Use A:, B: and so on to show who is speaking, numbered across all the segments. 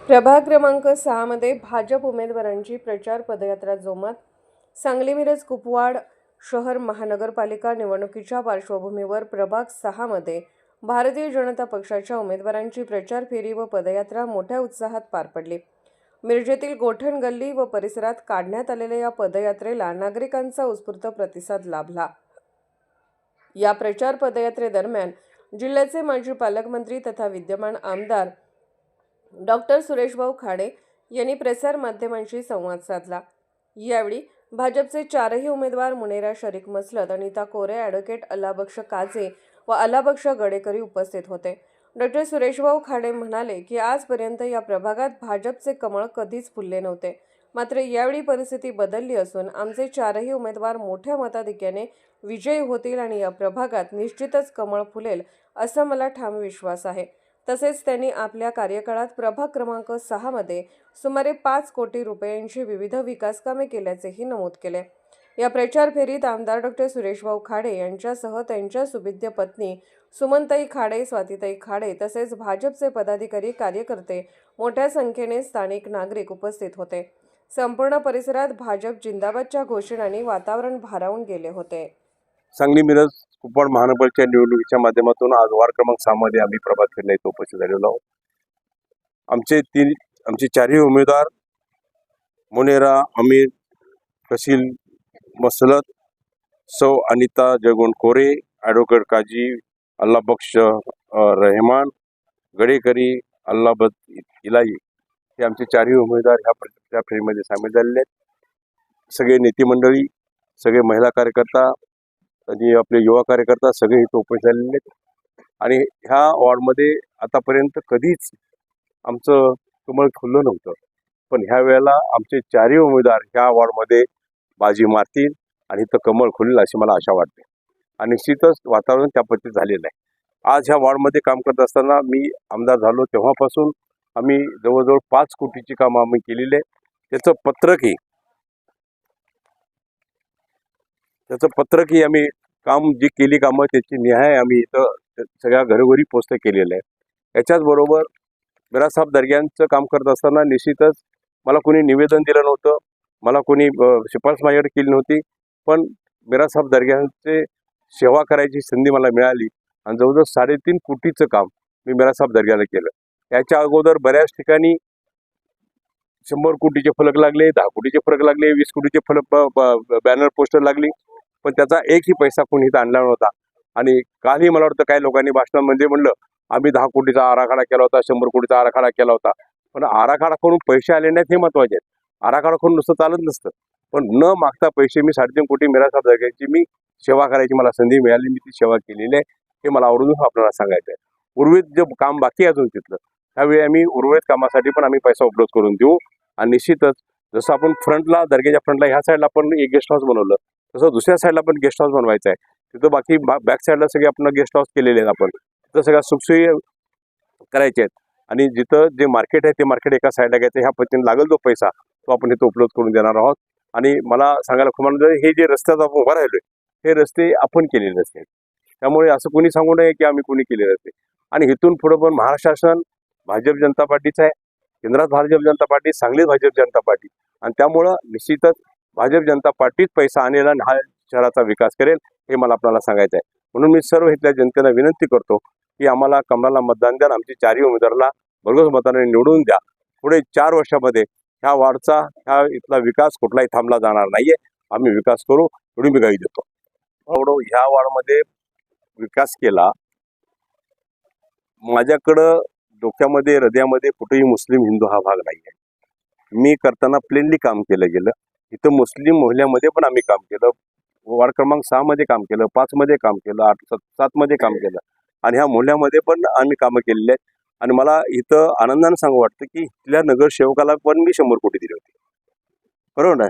A: प्रभाग क्रमांक 6 मध्ये भाजप उमेदवारांची प्रचार पदयात्रा जोमात. सांगली मिरज कुपवाड शहर महानगरपालिका निवडणुकीच्या पार्श्वभूमीवर प्रभाग 6 मध्ये भारतीय जनता पक्षाच्या उमेदवारांची प्रचार फेरी व पदयात्रा मोठ्या उत्साहात पार पडली. मिरजेतील गोठण गल्ली व परिसरात काढण्यात आलेल्या या पदयात्रेला नागरिकांचा उत्स्फूर्त प्रतिसाद लाभला. या प्रचार पदयात्रेदरम्यान जिल्ह्याचे माजी पालकमंत्री तथा विद्यमान आमदार डॉक्टर सुरेशभाऊ खाडे यांनी प्रसार माध्यमांशी संवाद साधला. यावेळी भाजपचे चारही उमेदवार मुनेरा शरीक मसलत, अनिता कोरे, ॲडव्होकेट अल्लाबक्ष काझे व अल्लाबक्ष गडेकरी उपस्थित होते. डॉक्टर सुरेशभाऊ खाडे म्हणाले की आजपर्यंत या प्रभागात भाजपचे कमळ कधीच फुलले नव्हते. मात्र यावेळी परिस्थिती बदलली असून आमचे चारही उमेदवार मोठ्या मताधिक्याने विजयी होतील आणि या प्रभागात निश्चितच कमळ फुलेल असा मला ठाम विश्वास आहे. तसेच त्यांनी आपल्या कार्यकाळात प्रभाग क्रमांक 6 मध्ये सुमारे 5 कोटी रुपयांची विविध विकास कामे केल्याचेही नमूद केले. या प्रचार फेरीत आमदार डॉक्टर सुरेशभाऊ खाडे यांच्यासह त्यांच्या सुविद्य पत्नी सुमनताई खाडे, स्वातीताई खाडे तसेच भाजपचे पदाधिकारी, कार्यकर्ते, मोठ्या संख्येने स्थानिक नागरिक उपस्थित होते. संपूर्ण परिसरात भाजप जिंदाबादच्या घोषणांनी वातावरण भारावून गेले होते.
B: सांगली मिरज कुपवाड महानगरपालिकेच्या निवडणुकीच्या माध्यमातून आज वार्ड क्रमांक 6 मध्ये आम्ही प्रभाग फेरीला इथे उपस्थित झालेलो आहोत. आमचे चारही उमेदवार मुनेरा अमीर फसील मसलत, सौ अनिता जगवंत कोरे, ॲडव्होकेट काजी अल्लाबक्ष रहमान गडेकरी, अल्लाबत इलाही हे आमचे चारही उमेदवार ह्या फेरीमध्ये सामील झालेले आहेत. सगळे नेते मंडळी, सगळे महिला कार्यकर्ता आणि आपले युवा कार्यकर्ता सगळे इथं उपस्थित झालेले आहेत. आणि ह्या वॉर्डमध्ये आतापर्यंत कधीच आमचं कमळ फुललं नव्हतं, पण ह्या वेळेला आमचे चारही उमेदवार ह्या वॉर्डमध्ये बाजी मारतील आणि इथं कमळ खुलेल अशी मला आशा वाटते. आणि निश्चितच वातावरण त्या पद्धतीत झालेलं आहे. आज ह्या वॉर्डमध्ये काम करत असताना मी आमदार झालो तेव्हापासून आम्ही जवळजवळ 5 कोटीची कामं आम्ही केलेली आहे. त्याचं पत्रकही आम्ही काम जी केली कामं त्याची निहाय आम्ही इथं सगळ्या घरोघरी पोस्ट केलेलं आहे. याच्याच बरोबर मिरासाहेब दर्ग्यांचं काम करत असताना निश्चितच मला कोणी निवेदन दिलं नव्हतं, मला कोणी शिफारस माझ्याकडे केली नव्हती, पण मिरासाहेब दर्ग्यांचे सेवा करायची संधी मला मिळाली आणि जवळजवळ 3.5 कोटीचं काम मी मिरासाहेब दर्ग्याला केलं. याच्या अगोदर बऱ्याच ठिकाणी 100 कोटीचे फलक लागले, 10 कोटीचे फलक लागले, 20 कोटीचे फलक बॅनर पोस्टर लागली, पण त्याचा एकही पैसा कोणी इथं आणला नव्हता. आणि कालही मला वाटतं काही लोकांनी भाषणांमध्ये म्हणलं आम्ही 10 कोटीचा आराखडा केला होता, 100 कोटीचा आराखडा केला होता, पण आराखडा करून पैसे आले नाहीत हे महत्त्वाचे आहे. आराखडा करून नुसतं चालत नसतं, पण न मागता पैसे मी 3.5 कोटी मिरासाहेब दर्ग्याची मी सेवा करायची मला संधी मिळाली, मी ती सेवा केलेली आहे हे मला आवर्जून आपल्याला सांगायचं आहे. उर्वरित जे काम बाकी आहे अजून तिथलं त्यावेळी आम्ही उर्वरित कामासाठी पण आम्ही पैसा उपलब्ध करून देऊ. आणि निश्चितच जसं आपण फ्रंटला दर्ग्याच्या फ्रंटला ह्या साईडला आपण एक गेस्ट हाऊस बनवलं, तसं दुसऱ्या साईडला पण गेस्ट हाऊस बनवायचं आहे. तिथं बाकी बॅक साईडला सगळे आपण गेस्ट हाऊस केलेले आहेत. आपण तिथं सगळ्या सुखसोयी करायचे आहेत आणि जिथं जे मार्केट आहे ते मार्केट एका साईडला घ्यायचं. ह्या पद्धतीने लागेल जो पैसा तो आपण इथं उपलब्ध करून देणार आहोत. आणि मला सांगायला खूप आनंद आहे, हे जे रस्त्यात आपण उभा राहिलोय हे रस्ते आपण केलेले रस्ते, त्यामुळे असं कोणी सांगू नये की आम्ही कोणी केलेले रस्ते. आणि इथून पुढे पण महाराष्ट्र शासन भाजप जनता पार्टीचं आहे, केंद्रात भाजप जनता पार्टी, सांगलीत भाजप जनता पार्टी, आणि त्यामुळं निश्चितच भाजप जनता पार्टीच पैसा आणेल आणि हा शहराचा विकास करेल हे मला आपल्याला सांगायचं आहे. म्हणून मी सर्व इथल्या जनतेला विनंती करतो की आम्हाला कमळाला मतदान द्या, आमची चारही उमेदवाराला भरघोस मताने निवडून द्या. पुढे 4 वर्षामध्ये ह्या वॉर्डचा ह्या इथला विकास कुठलाही थांबला जाणार नाहीये. आम्ही विकास करू एवढी मी ग्वाही देतो. ह्या वॉर्डमध्ये विकास केला, माझ्याकडं डोक्यामध्ये हृदयामध्ये कुठेही मुस्लिम हिंदू हा भाग नाही आहे. मी करताना प्लेनली काम केलं गेलं. इथं मुस्लिम मोहल्ल्यामध्ये पण आम्ही काम केलं, वार्ड क्रमांक 6 मध्ये काम केलं, 5 मध्ये काम केलं, 8, 7 मध्ये काम केलं आणि ह्या मोहल्ल्यामध्ये पण आम्ही कामं केलेली आहेत. आणि मला इथं आनंदाने सांगू वाटतं की इथल्या नगरसेवकाला पण मी 100 कोटी दिले होते, बरोबर ना,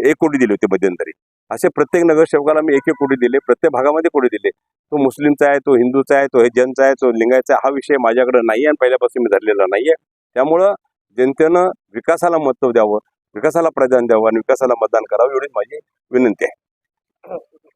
B: 1 कोटी दिले होते मध्यंतरी. असे प्रत्येक नगरसेवकाला मी 1-1 कोटी दिले, प्रत्येक भागामध्ये कोटी दिले. तो मुस्लिमचा आहे, तो हिंदूचा आहे, तो जैनचा आहे, तो लिंगायचा आहे, हा विषय माझ्याकडे नाही आहे आणि पहिल्यापासून मी धरलेला नाही आहे. त्यामुळं जनतेनं विकासाला महत्त्व द्यावं, विकासाला प्राधान्य द्यावं आणि विकासाला मतदान करावं एवढीच माझी विनंती आहे.